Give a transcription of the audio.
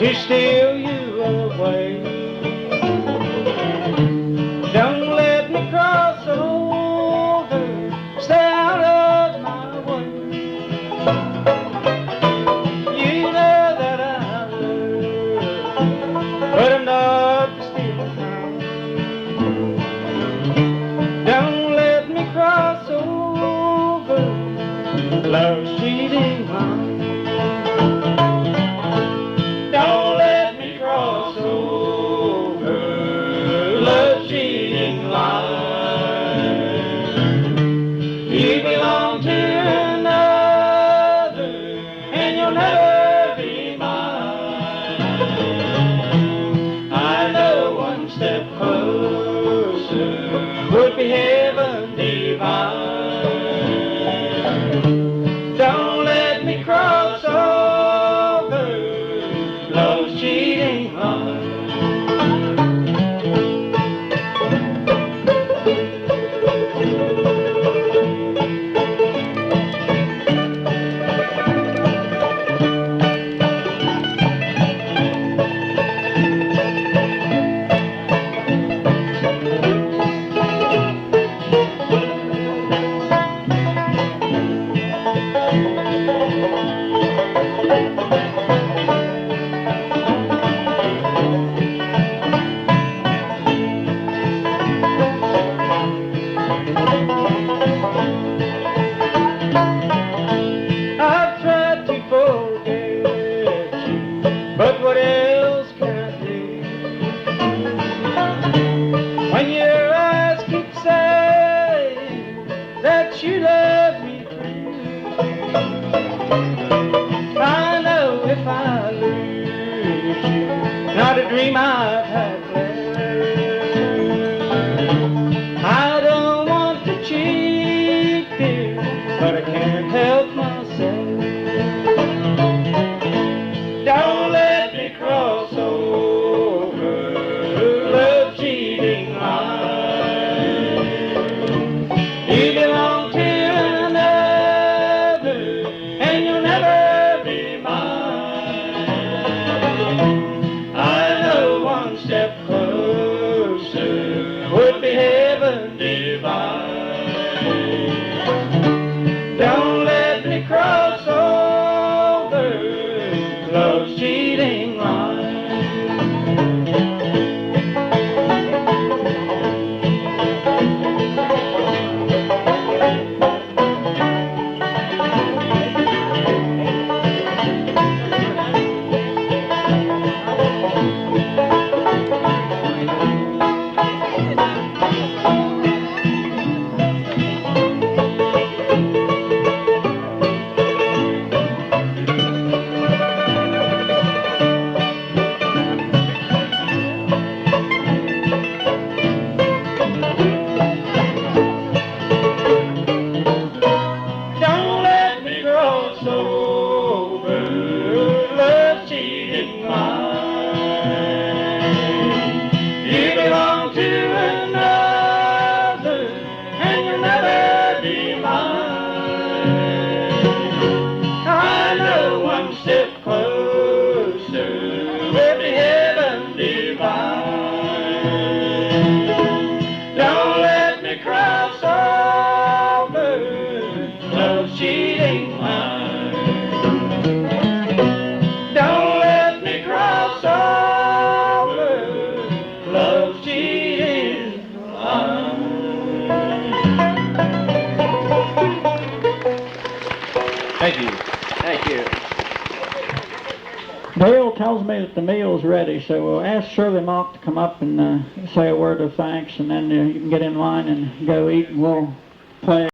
to steal you away. Don't let me cross over, stay out of my way. You know that I love, but I'm not to steal time. Don't let me cross over, love's cheating line. Don't let me cross over, love's cheating line. You belong to another, and you'll never be mine. I know one step closer would be heaven divine. Don't let me cross over, love's cheating line. I've tried to forget you, but what else can I do? When your eyes keep saying that you love me true, I know if I lose you, not a dream I've had left. I don't want to cheat, dear, but I can't help myself. Don't let me cross over, love cheating line. You belong to another, and you'll never be mine. I know one step closer would be heaven divine. Don't let me cross over, love's cheating line. Don't let me cross over, love's cheating line. You belong to another, and you'll never be mine. I know one step closer will be heaven divine. Don't let me cross over, love's cheating line. Don't let me cross over, love's cheating line. Thank you. Thank you. Dale tells me that the meal's ready, so we'll ask Shirley Mock to come up and say a word of thanks, and then you can get in line and go eat, and we'll play.